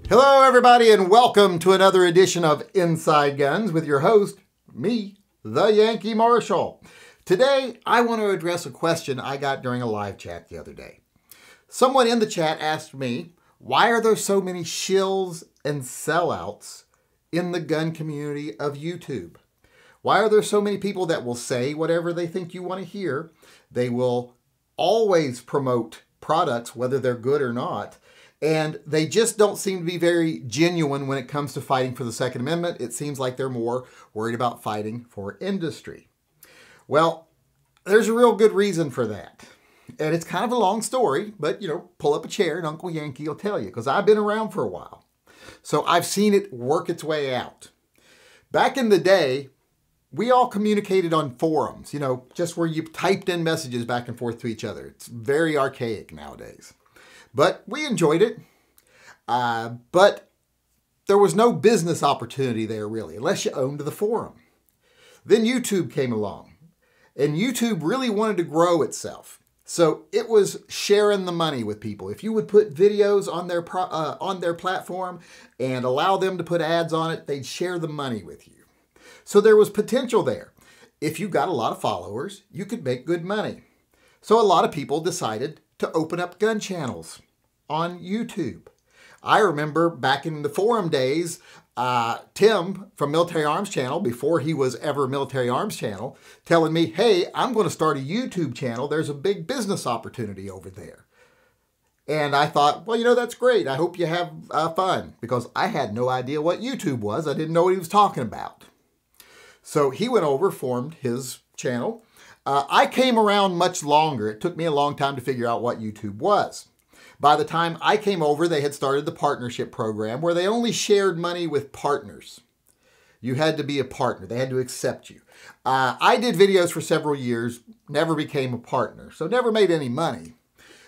Hello everybody and welcome to another edition of Inside Guns with your host, me, the Yankee Marshal. Today, I want to address a question I got during a live chat the other day. Someone in the chat asked me, why are there so many shills and sellouts in the gun community of YouTube? Why are there so many people that will say whatever they think you want to hear? They will always promote products, whether they're good or not. And they just don't seem to be very genuine when it comes to fighting for the Second Amendment. It seems like they're more worried about fighting for industry. Well, there's a real good reason for that. And it's kind of a long story, but, pull up a chair and Uncle Yankee will tell you, because I've been around for a while. So I've seen it work its way out. Back in the day, we all communicated on forums, just where you typed in messages back and forth to each other. It's very archaic nowadays. But we enjoyed it. But there was no business opportunity there really, unless you owned the forum. Then YouTube came along, and YouTube really wanted to grow itself. So it was sharing the money with people. If you would put videos on their platform and allow them to put ads on it, they'd share the money with you. So there was potential there. If you got a lot of followers, you could make good money. So a lot of people decided to open up gun channels on YouTube. I remember back in the forum days, Tim from Military Arms Channel, before he was ever Military Arms Channel, telling me, hey, I'm going to start a YouTube channel. There's a big business opportunity over there. And I thought, well, that's great. I hope you have fun, because I had no idea what YouTube was. I didn't know what he was talking about. So he went over, formed his channel. I came around much longer. It took me a long time to figure out what YouTube was. By the time I came over, they had started the partnership program where they only shared money with partners. You had to be a partner. They had to accept you. I did videos for several years, never became a partner, so never made any money.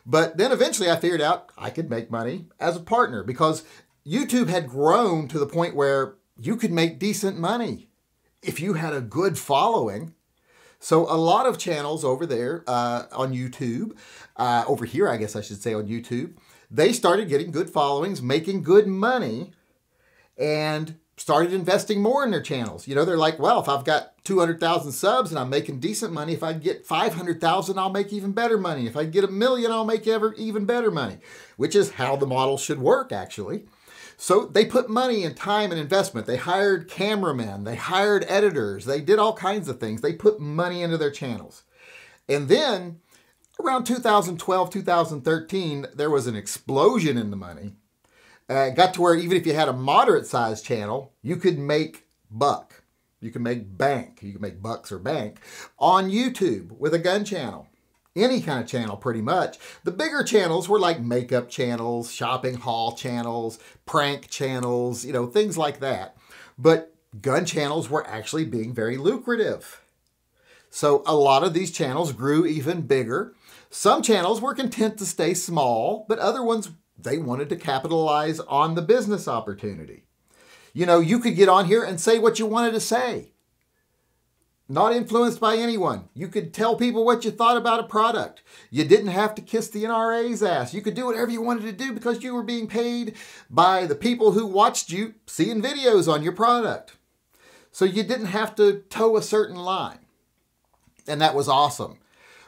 But then eventually I figured out I could make money as a partner, because YouTube had grown to the point where you could make decent money if you had a good following. So a lot of channels over there on YouTube, over here I guess I should say on YouTube, they started getting good followings, making good money, and started investing more in their channels. They're like, well, if I've got 200,000 subs and I'm making decent money, if I get 500,000, I'll make even better money. If I get 1 million, I'll make even better money, which is how the model should work, actually. So they put money and time and investment. They hired cameramen, they hired editors, they did all kinds of things. They put money into their channels. And then around 2012, 2013, there was an explosion in the money. It got to where even if you had a moderate sized channel, you could make buck. You can make bank. You can make bucks or bank on YouTube with a gun channel. Any kind of channel, pretty much. The bigger channels were like makeup channels, shopping haul channels, prank channels, things like that. But gun channels were actually being very lucrative. So a lot of these channels grew even bigger. Some channels were content to stay small, but other ones, they wanted to capitalize on the business opportunity. You could get on here and say what you wanted to say. Not influenced by anyone. You could tell people what you thought about a product. You didn't have to kiss the NRA's ass. You could do whatever you wanted to do because you were being paid by the people who watched you seeing videos on your product. So you didn't have to toe a certain line. And that was awesome.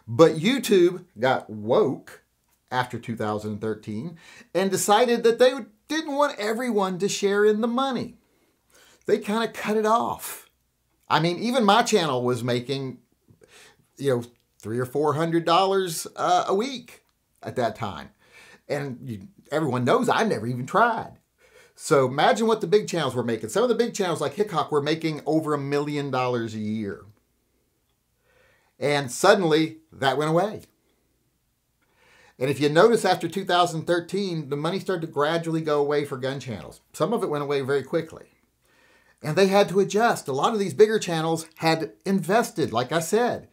But YouTube got woke after 2013 and decided that they didn't want everyone to share in the money. They kind of cut it off. I mean, even my channel was making, $300 or $400 a week at that time. And everyone knows I never even tried. So imagine what the big channels were making. Some of the big channels like Hickok were making over $1 million a year. And suddenly that went away. And if you notice after 2013, the money started to gradually go away for gun channels. Some of it went away very quickly. And they had to adjust. A lot of these bigger channels had invested, like I said,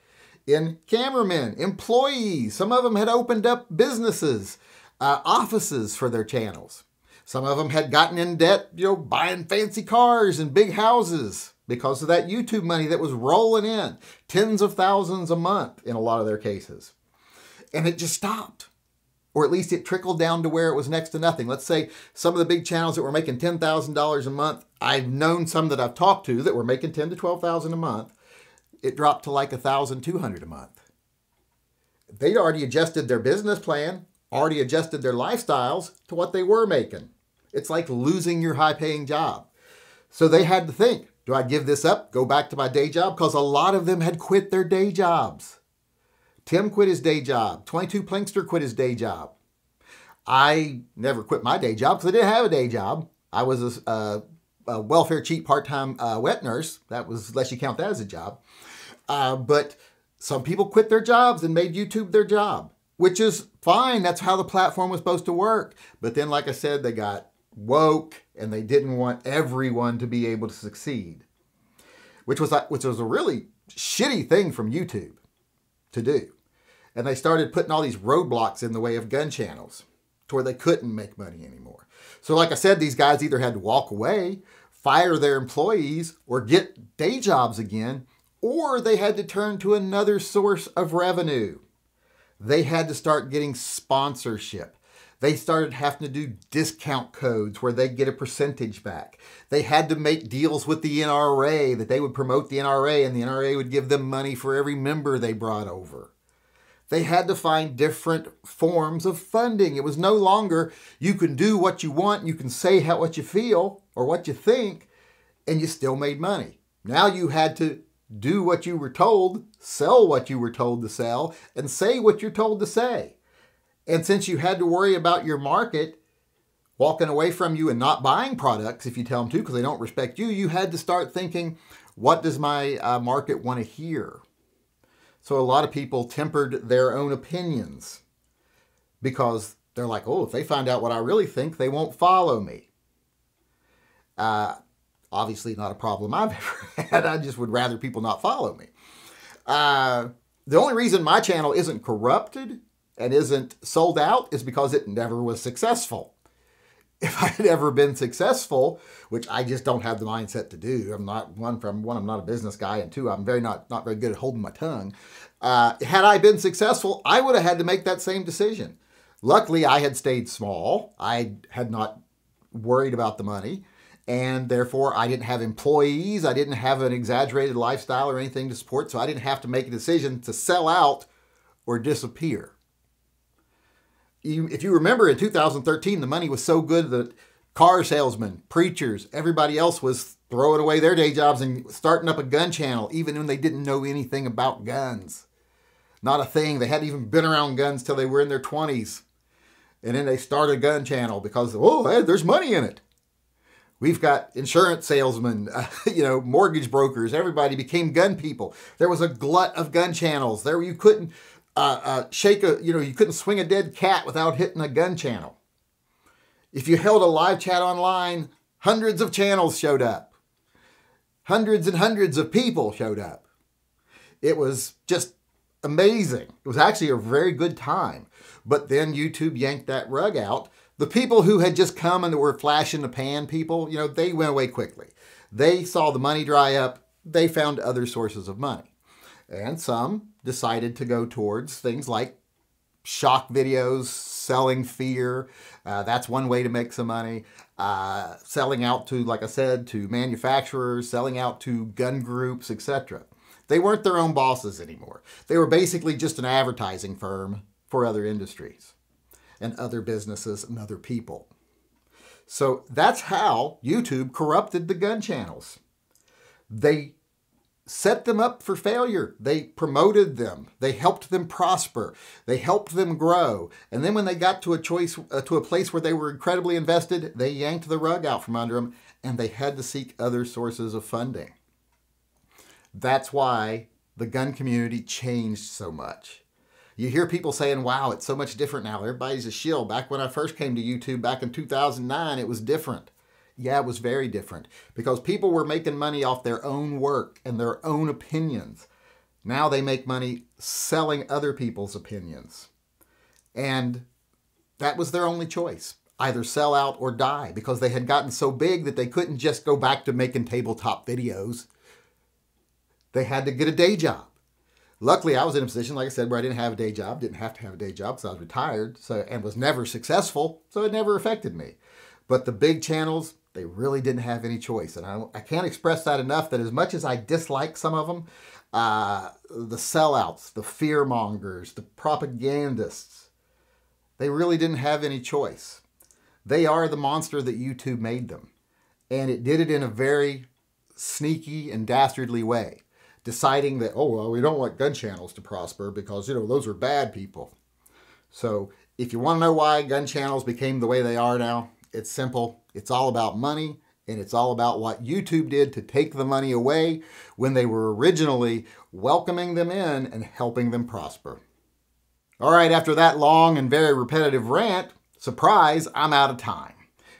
in cameramen, employees. Some of them had opened up businesses, offices for their channels. Some of them had gotten in debt, buying fancy cars and big houses because of that YouTube money that was rolling in, tens of thousands a month in a lot of their cases. And it just stopped. Or at least it trickled down to where it was next to nothing. Let's say some of the big channels that were making $10,000 a month, I've known some that I've talked to that were making $10,000 to $12,000 a month. It dropped to like $1,200 a month. They'd already adjusted their business plan, already adjusted their lifestyles to what they were making. It's like losing your high-paying job. So they had to think, do I give this up, go back to my day job? Because a lot of them had quit their day jobs. Tim quit his day job. 22 Plinkster quit his day job. I never quit my day job because I didn't have a day job. I was a welfare cheat part-time wet nurse. That was, unless you count that as a job. But some people quit their jobs and made YouTube their job, which is fine. That's how the platform was supposed to work. But then, like I said, they got woke and they didn't want everyone to be able to succeed, which was a really shitty thing from YouTube to do. And they started putting all these roadblocks in the way of gun channels to where they couldn't make money anymore. So like I said, these guys either had to walk away, fire their employees, or get day jobs again, or they had to turn to another source of revenue. They had to start getting sponsorship. They started having to do discount codes where they get a percentage back. They had to make deals with the NRA that they would promote the NRA and the NRA would give them money for every member they brought over. They had to find different forms of funding. It was no longer you can do what you want, you can say what you feel or what you think, and you still made money. Now you had to do what you were told, sell what you were told to sell, and say what you're told to say. And since you had to worry about your market walking away from you and not buying products if you tell them to because they don't respect you, you had to start thinking, what does my market want to hear? So a lot of people tempered their own opinions because they're like, oh, if they find out what I really think, they won't follow me. Obviously not a problem I've ever had. I just would rather people not follow me. The only reason my channel isn't corrupted and isn't sold out is because it never was successful. If I had ever been successful, which I just don't have the mindset to do, I'm not I'm not a business guy, and two, I'm not very good at holding my tongue. Had I been successful, I would have had to make that same decision. Luckily, I had stayed small. I had not worried about the money, and therefore I didn't have employees. I didn't have an exaggerated lifestyle or anything to support, so I didn't have to make a decision to sell out or disappear. If you remember in 2013, the money was so good that car salesmen, preachers, everybody else was throwing away their day jobs and starting up a gun channel, even when they didn't know anything about guns. Not a thing. They hadn't even been around guns till they were in their 20s. And then they started a gun channel because, oh, hey, there's money in it. We've got insurance salesmen, mortgage brokers. Everybody became gun people. There was a glut of gun channels. There you couldn't you couldn't swing a dead cat without hitting a gun channel. If you held a live chat online, hundreds of channels showed up. Hundreds and hundreds of people showed up. It was just amazing. It was actually a very good time. But then YouTube yanked that rug out. The people who had just come and were flash in the pan people, they went away quickly. They saw the money dry up. They found other sources of money. And some decided to go towards things like shock videos, selling fear. That's one way to make some money. Selling out to, like I said, to manufacturers, selling out to gun groups, etc. They weren't their own bosses anymore. They were basically just an advertising firm for other industries and other businesses and other people. So that's how YouTube corrupted the gun channels. They set them up for failure. They promoted them. They helped them prosper. They helped them grow. And then when they got to a place where they were incredibly invested, they yanked the rug out from under them and they had to seek other sources of funding. That's why the gun community changed so much. You hear people saying, wow, it's so much different now. Everybody's a shill. Back when I first came to YouTube back in 2009, it was different. Yeah, it was very different because people were making money off their own work and their own opinions. Now they make money selling other people's opinions. And that was their only choice. Either sell out or die because they had gotten so big that they couldn't just go back to making tabletop videos. They had to get a day job. Luckily, I was in a position, like I said, where I didn't have a day job, didn't have to have a day job because I was retired, and was never successful, so it never affected me. But the big channels, they really didn't have any choice. And I can't express that enough, that as much as I dislike some of them, the sellouts, the fear mongers, the propagandists, they really didn't have any choice. They are the monster that YouTube made them. And it did it in a very sneaky and dastardly way, deciding that, oh, well, we don't want gun channels to prosper because, those are bad people. So if you want to know why gun channels became the way they are now, it's simple. It's all about money, and it's all about what YouTube did to take the money away when they were originally welcoming them in and helping them prosper. All right, after that long and very repetitive rant, surprise, I'm out of time.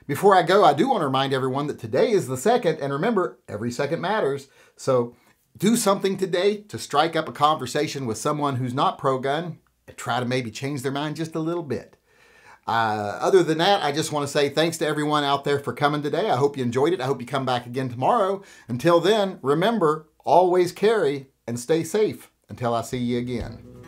Before I go, I do want to remind everyone that today is the 2nd, and remember, every second matters. So do something today to strike up a conversation with someone who's not pro-gun and try to maybe change their mind just a little bit. Other than that, I just want to say thanks to everyone out there for coming today. I hope you enjoyed it. I hope you come back again tomorrow. Until then, remember, always carry and stay safe until I see you again.